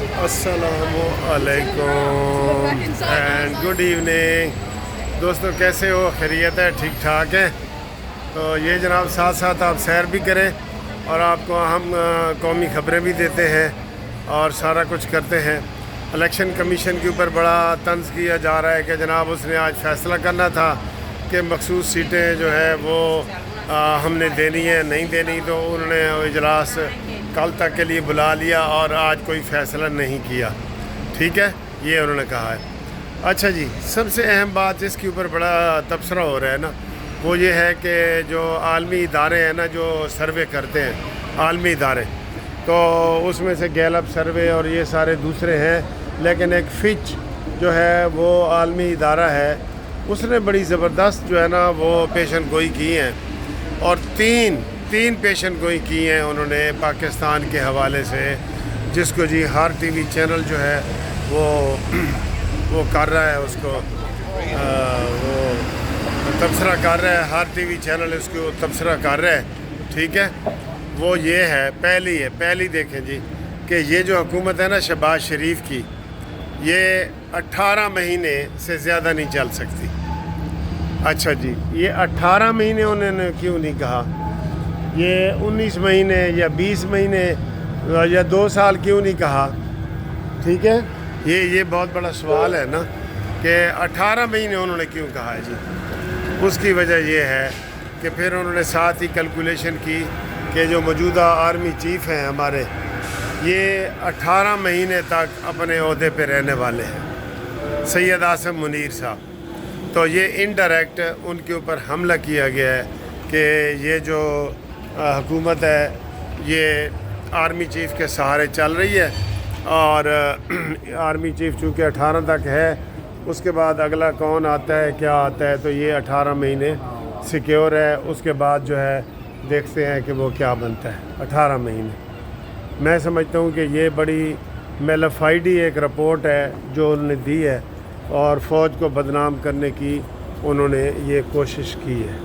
السلام علیکم and good evening دوستوں، کیسے ہو؟ خیریت ہے؟ ٹھیک ٹھاک ہے؟ تو یہ جناب ساتھ ساتھ آپ سیر بھی کریں اور آپ کو ہم قومی خبریں بھی دیتے ہیں اور سارا کچھ کرتے ہیں۔ الیکشن کمیشن کے اوپر بڑا طنز کیا جا رہا ہے کہ جناب اس نے آج فیصلہ کرنا تھا کہ مخصوص سیٹیں جو ہے وہ ہم نے دینی ہے نہیں دینی، تو انہوں نے اجلاس کل تک کے لیے بلا لیا اور آج کوئی فیصلہ نہیں کیا۔ ٹھیک ہے، یہ انہوں نے کہا ہے۔ اچھا جی، سب سے اہم بات جس کے اوپر بڑا تبصرہ ہو رہا ہے نا، وہ یہ ہے کہ جو عالمی ادارے ہیں نا جو سروے کرتے ہیں، عالمی ادارے، تو اس میں سے گیلپ سروے اور یہ سارے دوسرے ہیں، لیکن ایک فچ جو ہے وہ عالمی ادارہ ہے، اس نے بڑی زبردست جو ہے نا وہ پیشن گوئی کی ہیں، اور تین پیشن گوئی کی ہیں انہوں نے پاکستان کے حوالے سے، جس کو جی ہر ٹی وی چینل جو ہے وہ کر رہا ہے، اس کو وہ تبصرہ کر رہا ہے، ہر ٹی وی چینل اس کو تبصرہ کر رہا ہے۔ ٹھیک ہے، وہ یہ ہے، پہلی دیکھیں جی کہ یہ جو حکومت ہے نا شہباز شریف کی، یہ 18 مہینے سے زیادہ نہیں چل سکتی۔ اچھا جی، یہ 18 مہینے انہوں نے کیوں نہیں کہا؟ یہ 19 مہینے یا 20 مہینے یا 2 سال کیوں نہیں کہا؟ ٹھیک ہے، یہ بہت بڑا سوال ہے نا کہ 18 مہینے انہوں نے کیوں کہا ہے جی؟ اس کی وجہ یہ ہے کہ پھر انہوں نے ساتھ ہی کیلکولیشن کی کہ جو موجودہ آرمی چیف ہیں ہمارے، یہ 18 مہینے تک اپنے عہدے پہ رہنے والے ہیں، سید عاصم منیر صاحب۔ تو یہ انڈائریکٹ ان کے اوپر حملہ کیا گیا ہے کہ یہ جو حکومت ہے یہ آرمی چیف کے سہارے چل رہی ہے، اور آرمی چیف چونکہ 18 تک ہے، اس کے بعد اگلا کون آتا ہے کیا آتا ہے، تو یہ 18 مہینے سیکیور ہے، اس کے بعد جو ہے دیکھتے ہیں کہ وہ کیا بنتا ہے۔ 18 مہینے میں سمجھتا ہوں کہ یہ بڑی میلافائڈی ایک رپورٹ ہے جو انہوں نے دی ہے، اور فوج کو بدنام کرنے کی انہوں نے یہ کوشش کی ہے۔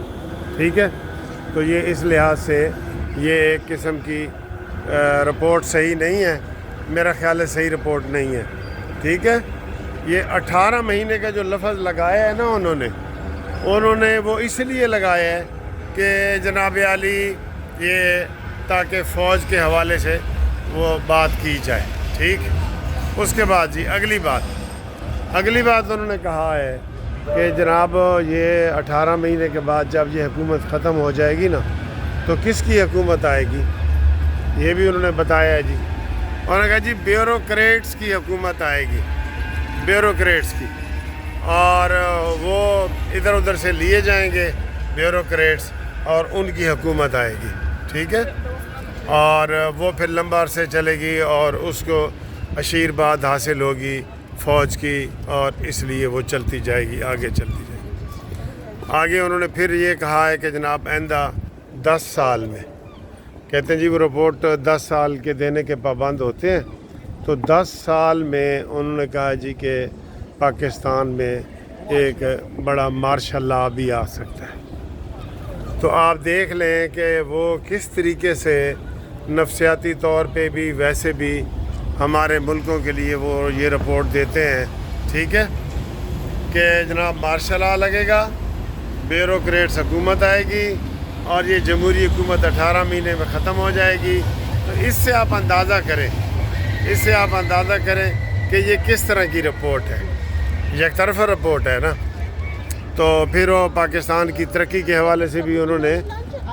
ٹھیک ہے، تو یہ اس لحاظ سے یہ ایک قسم کی رپورٹ صحیح نہیں ہے، میرا خیال ہے صحیح رپورٹ نہیں ہے۔ ٹھیک ہے، یہ 18 مہینے کا جو لفظ لگایا ہے نا انہوں نے وہ اس لیے لگایا ہے کہ جناب عالی یہ تاکہ فوج کے حوالے سے وہ بات کی جائے۔ ٹھیک، اس کے بعد جی اگلی بات انہوں نے کہا ہے کہ جناب یہ 18 مہینے کے بعد جب یہ حکومت ختم ہو جائے گی نا، تو کس کی حکومت آئے گی، یہ بھی انہوں نے بتایا ہے جی۔ انہوں نے کہا جی بیوروکریٹس کی حکومت آئے گی، بیوروکریٹس کی، اور وہ ادھر ادھر سے لیے جائیں گے بیوروکریٹس، اور ان کی حکومت آئے گی۔ ٹھیک ہے، اور وہ پھر لمبا عرصے چلے گی اور اس کو عشیرباد حاصل ہوگی فوج کی، اور اس لیے وہ چلتی جائے گی، آگے چلتی جائے گی۔ آگے انہوں نے پھر یہ کہا ہے کہ جناب آئندہ 10 سال میں، کہتے ہیں جی وہ رپورٹ 10 سال کے دینے کے پابند ہوتے ہیں، تو 10 سال میں انہوں نے کہا جی کہ پاکستان میں ایک بڑا مارشل لا بھی آ سکتا ہے۔ تو آپ دیکھ لیں کہ وہ کس طریقے سے نفسیاتی طور پہ بھی ویسے بھی ہمارے ملکوں کے لیے وہ یہ رپورٹ دیتے ہیں۔ ٹھیک ہے، کہ جناب مارشل لا لگے گا، بیوروکریٹس حکومت آئے گی، اور یہ جمہوری حکومت 18 مہینے میں ختم ہو جائے گی۔ تو اس سے آپ اندازہ کریں کہ یہ کس طرح کی رپورٹ ہے، یک طرفہ رپورٹ ہے نا۔ تو پھر وہ پاکستان کی ترقی کے حوالے سے بھی انہوں نے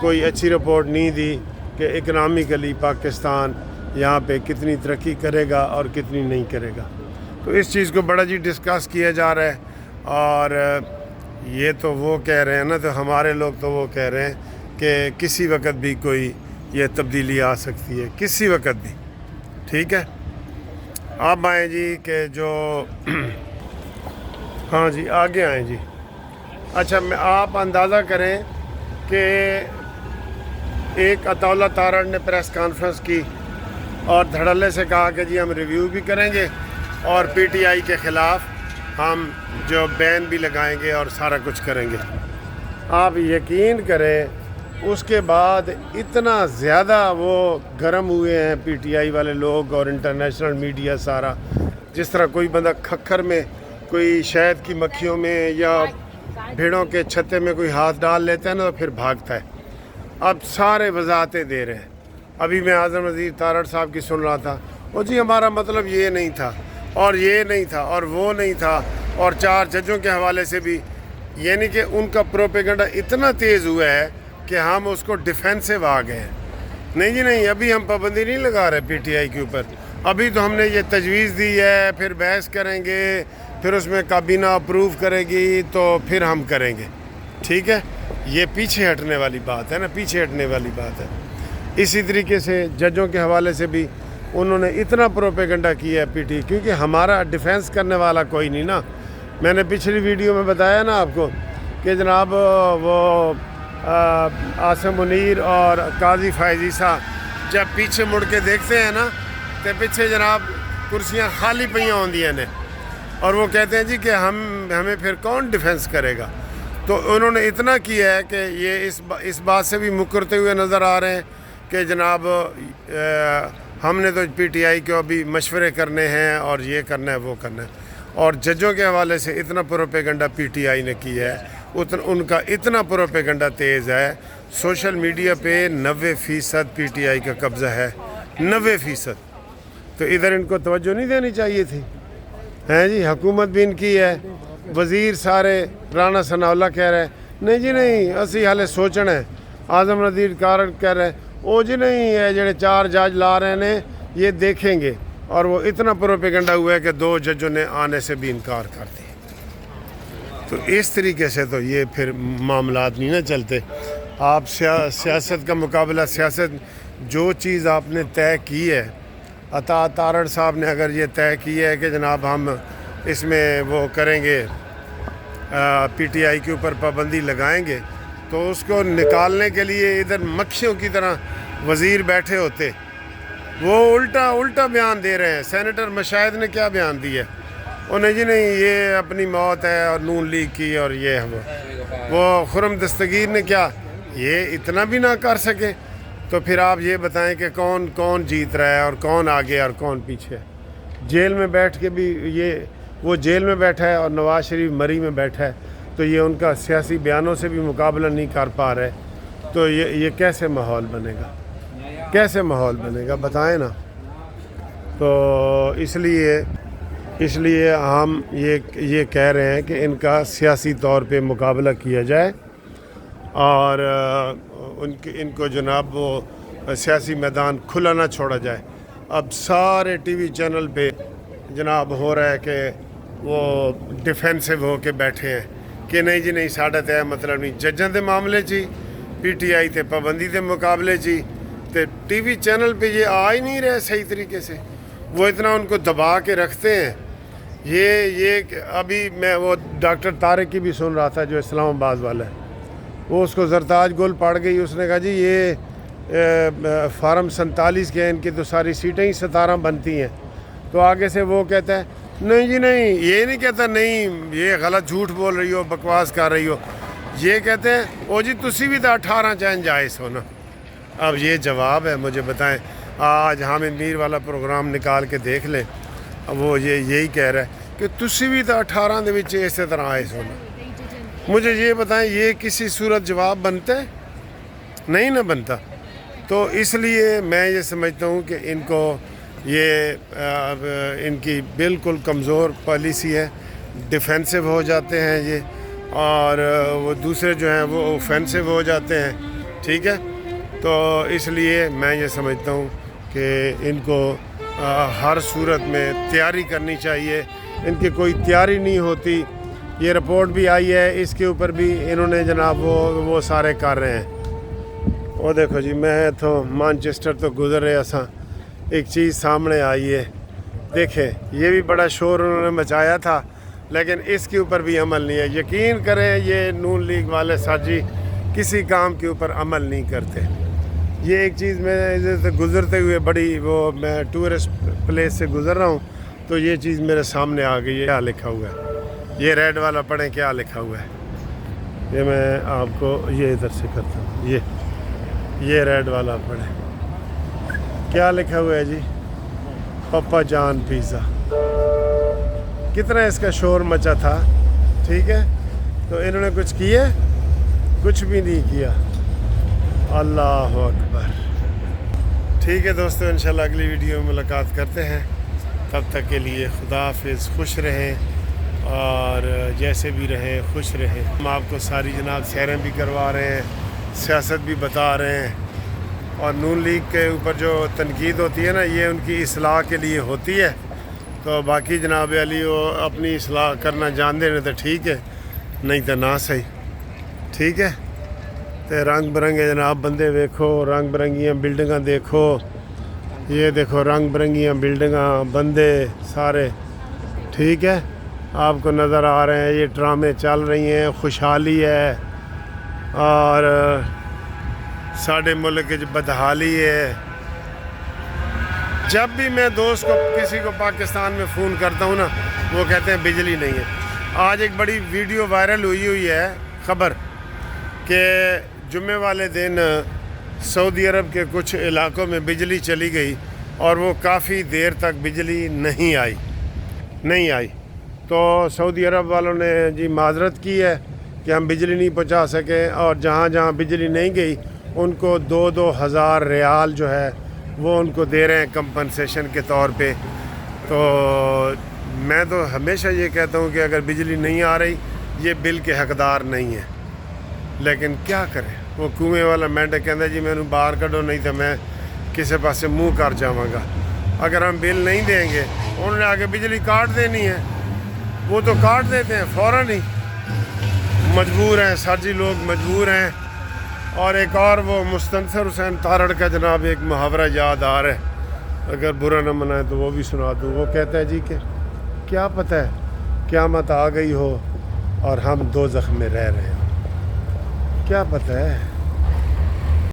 کوئی اچھی رپورٹ نہیں دی کہ اکنامکلی پاکستان یہاں پہ کتنی ترقی کرے گا اور کتنی نہیں کرے گا۔ تو اس چیز کو بڑا جی ڈسکس کیا جا رہا ہے، اور یہ تو وہ کہہ رہے ہیں نا، تو ہمارے لوگ تو وہ کہہ رہے ہیں کہ کسی وقت بھی کوئی یہ تبدیلی آ سکتی ہے، کسی وقت بھی۔ ٹھیک ہے، آپ آئیں جی کہ جو ہاں جی آگے آئیں جی۔ اچھا، آپ اندازہ کریں کہ ایک عطا اللہ تارڑ نے پریس کانفرنس کی اور دھڑلے سے کہا کہ جی ہم ریویو بھی کریں گے، اور پی ٹی آئی کے خلاف ہم جو بین بھی لگائیں گے اور سارا کچھ کریں گے۔ آپ یقین کریں اس کے بعد اتنا زیادہ وہ گرم ہوئے ہیں پی ٹی آئی والے لوگ اور انٹرنیشنل میڈیا سارا، جس طرح کوئی بندہ کھکھر میں کوئی شہد کی مکھیوں میں یا بھیڑوں کے چھتے میں کوئی ہاتھ ڈال لیتا ہے نا تو پھر بھاگتا ہے۔ اب سارے وضاحتیں دے رہے ہیں۔ ابھی میں اعظم وزیر تارڑ صاحب کی سن رہا تھا، وہ جی ہمارا مطلب یہ نہیں تھا اور یہ نہیں تھا اور وہ نہیں تھا، اور 4 ججوں کے حوالے سے بھی، یعنی کہ ان کا پروپیگنڈا اتنا تیز ہوا ہے کہ ہم اس کو ڈیفینسو آ گئے ہیں۔ نہیں جی نہیں، ابھی ہم پابندی نہیں لگا رہے پی ٹی آئی کے اوپر، ابھی تو ہم نے یہ تجویز دی ہے، پھر بحث کریں گے، پھر اس میں کابینہ اپروو کرے گی تو پھر ہم کریں گے۔ ٹھیک ہے، یہ پیچھے ہٹنے والی بات ہے نا، پیچھے ہٹنے والی بات ہے۔ اسی طریقے سے ججوں کے حوالے سے بھی انہوں نے اتنا پروپیگنڈا کیا ہے پی ٹی، کیونکہ ہمارا ڈیفینس کرنے والا کوئی نہیں نا۔ میں نے پچھلی ویڈیو میں بتایا نا آپ کو کہ جناب وہ عاصم منیر اور قاضی فائزی صاحب جب پیچھے مڑ کے دیکھتے ہیں نا تو پیچھے جناب کرسیاں خالی پئیاں ہوندیاں نے، اور وہ کہتے ہیں جی کہ ہمیں پھر کون ڈیفینس کرے گا۔ تو انہوں نے اتنا کیا ہے کہ یہ اس بات سے بھی مکرتے ہوئے نظر آ رہے ہیں کہ جناب ہم نے تو پی ٹی آئی کو ابھی مشورے کرنے ہیں اور یہ کرنا ہے وہ کرنا ہے، اور ججوں کے حوالے سے اتنا پروپیگنڈا پی ٹی آئی نے کیا ہے، ان کا اتنا پروپیگنڈا تیز ہے۔ سوشل میڈیا پہ 90% پی ٹی آئی کا قبضہ ہے، 90%۔ تو ادھر ان کو توجہ نہیں دینی چاہیے تھی، ہیں جی؟ حکومت بھی ان کی ہے، وزیر سارے رانا ثناءاللہ کہہ رہے ہیں نہیں جی نہیں اسی حالے سوچنا ہے، اعظم وزیر تارڑ کہہ رہے ہیں او جی نہیں ہے جڑے 4 جج لا رہے ہیں یہ دیکھیں گے، اور وہ اتنا پروپیگنڈا ہوا ہے کہ 2 ججوں نے آنے سے بھی انکار کر دیا۔ تو اس طریقے سے تو یہ پھر معاملات نہیں نہ چلتے۔ آپ سیاست کا مقابلہ، سیاست جو چیز آپ نے طے کی ہے، عطا تارڑ صاحب نے اگر یہ طے کی ہے کہ جناب ہم اس میں وہ کریں گے، پی ٹی آئی کے اوپر پابندی لگائیں گے، تو اس کو نکالنے کے لیے ادھر مکھیوں کی طرح وزیر بیٹھے ہوتے، وہ الٹا بیان دے رہے ہیں۔ سینیٹر مشاہد نے کیا بیان دیا ہے؟ انہیں جی نہیں یہ اپنی موت ہے اور نون لیگ کی اور یہ وہ خرم دستگیر نے کیا، یہ اتنا بھی نہ کر سکے؟ تو پھر آپ یہ بتائیں کہ کون جیت رہا ہے اور کون آگے اور کون پیچھے؟ جیل میں بیٹھ کے بھی وہ جیل میں بیٹھا ہے اور نواز شریف مری میں بیٹھا ہے، تو یہ ان کا سیاسی بیانوں سے بھی مقابلہ نہیں کر پا رہے، تو یہ کیسے ماحول بنے گا؟ کیسے ماحول بنے گا بتائیں نا۔ تو اس لیے ہم یہ کہہ رہے ہیں کہ ان کا سیاسی طور پہ مقابلہ کیا جائے، اور ان کو جناب وہ سیاسی میدان کھلا نہ چھوڑا جائے۔ اب سارے ٹی وی چینل پہ جناب ہو رہا ہے کہ وہ ڈیفینسو ہو کے بیٹھے ہیں کہ نہیں جی نہیں ساڈا تے مطلب نہیں، ججاں دے معاملے چی پی ٹی آئی تے پابندی دے مقابلے چی تے ٹی وی چینل پہ یہ آ ہی نہیں رہے صحیح طریقے سے، وہ اتنا ان کو دبا کے رکھتے ہیں۔ یہ ابھی میں وہ ڈاکٹر طارق کی بھی سن رہا تھا جو اسلام آباد والا ہے، وہ اس کو زرتاج گل پڑ گئی، اس نے کہا جی یہ فارم 47 کے ان کی تو ساری سیٹیں ہی 17 بنتی ہیں، تو آگے سے وہ کہتا ہے نہیں جی نہیں، یہ نہیں کہتا نہیں یہ غلط جھوٹ بول رہی ہو، بکواس کر رہی ہو، یہ کہتے ہیں او جی تسی بھی تو 18 چین جائز ہو نا۔ اب یہ جواب ہے، مجھے بتائیں، آج حامد میر والا پروگرام نکال کے دیکھ لیں، وہ یہی کہہ رہا ہے کہ تسی بھی تو 18 دے وچ اسی طرح آئے سو نا۔ مجھے یہ بتائیں یہ کسی صورت جواب بنتا ہے؟ نہیں نہ بنتا۔ تو اس لیے میں یہ سمجھتا ہوں کہ ان کو ان کی بالکل کمزور پالیسی ہے، ڈیفینسو ہو جاتے ہیں یہ، اور وہ دوسرے جو ہیں وہ اوفینسو ہو جاتے ہیں، ٹھیک ہے؟ تو اس لیے میں یہ سمجھتا ہوں کہ ان کو ہر صورت میں تیاری کرنی چاہیے، ان کی کوئی تیاری نہیں ہوتی۔ یہ رپورٹ بھی آئی ہے، اس کے اوپر بھی انہوں نے جناب وہ سارے کر رہے ہیں۔ وہ دیکھو جی میں تو مانچسٹر تو گزر رہا سا، ایک چیز سامنے آئی ہے، دیکھیں یہ بھی بڑا شور انہوں نے مچایا تھا، لیکن اس کے اوپر بھی عمل نہیں ہے۔ یقین کریں یہ نون لیگ والے ساجی کسی کام کے اوپر عمل نہیں کرتے۔ یہ ایک چیز میں ادھر سے گزرتے ہوئے میں ٹورسٹ پلیس سے گزر رہا ہوں، تو یہ چیز میرے سامنے آ گئی ہے۔ کیا لکھا ہوا ہے؟ یہ ریڈ والا پڑھیں کیا لکھا ہوا ہے، یہ میں آپ کو یہ ادھر سے کرتا ہوں۔ یہ ریڈ والا پڑھیں، کیا لکھا ہوا ہے جی؟ پپا جان پیزا. کتنا اس کا شور مچا تھا، ٹھیک ہے. تو انہوں نے کچھ کیا؟ کچھ بھی نہیں کیا. اللہ اکبر. ٹھیک ہے دوستو، انشاءاللہ اگلی ویڈیو میں ملاقات کرتے ہیں. تب تک کے لیے خدا حافظ. خوش رہیں اور جیسے بھی رہیں خوش رہیں. ہم آپ کو ساری جناب سیریں بھی کروا رہے ہیں، سیاست بھی بتا رہے ہیں. اور نون لیگ کے اوپر جو تنقید ہوتی ہے نا، یہ ان کی اصلاح کے لیے ہوتی ہے. تو باقی جناب علی وہ اپنی اصلاح کرنا جان دے تو ٹھیک ہے، نہیں تو نہ صحیح. ٹھیک ہے. تو رنگ برنگے جناب بندے دیکھو، رنگ برنگیاں بلڈنگاں دیکھو. یہ دیکھو رنگ برنگیاں بلڈنگاں، بندے سارے. ٹھیک ہے، آپ کو نظر آ رہے ہیں. یہ ڈرامے چل رہی ہیں، خوشحالی ہے اور ساڑھے ملک کی بدحالی ہے. جب بھی میں دوست کو کسی کو پاکستان میں فون کرتا ہوں نا، وہ کہتے ہیں بجلی نہیں ہے. آج ایک بڑی ویڈیو وائرل ہوئی ہے خبر کہ جمعے والے دن سعودی عرب کے کچھ علاقوں میں بجلی چلی گئی اور وہ کافی دیر تک بجلی نہیں آئی. تو سعودی عرب والوں نے جی معذرت کی ہے کہ ہم بجلی نہیں پہنچا سکے، اور جہاں جہاں بجلی نہیں گئی ان کو 2,000 ریال جو ہے وہ ان کو دے رہے ہیں کمپنسیشن کے طور پہ. تو میں تو ہمیشہ یہ کہتا ہوں کہ اگر بجلی نہیں آ رہی یہ بل کے حقدار نہیں ہے. لیکن کیا کریں، وہ کنویں والا مینڈا کہتا جی میں باہر کڈو، نہیں تو میں کسی پاسے منہ کر جاواں گا. اگر ہم بل نہیں دیں گے، انہوں نے آگے بجلی کاٹ دینی ہے. وہ تو کاٹ دیتے ہیں فوراً ہی. مجبور ہیں سرجی لوگ، مجبور ہیں. اور ایک اور وہ مستنصر حسین تارڑ کا جناب ایک محاورہ یاد آ رہا ہے، اگر برا نہ منائے تو وہ بھی سنا دوں. وہ کہتا ہے جی کہ کیا پتہ ہے قیامت آ گئی ہو اور ہم دوزخ میں رہ رہے ہوں. کیا پتہ ہے.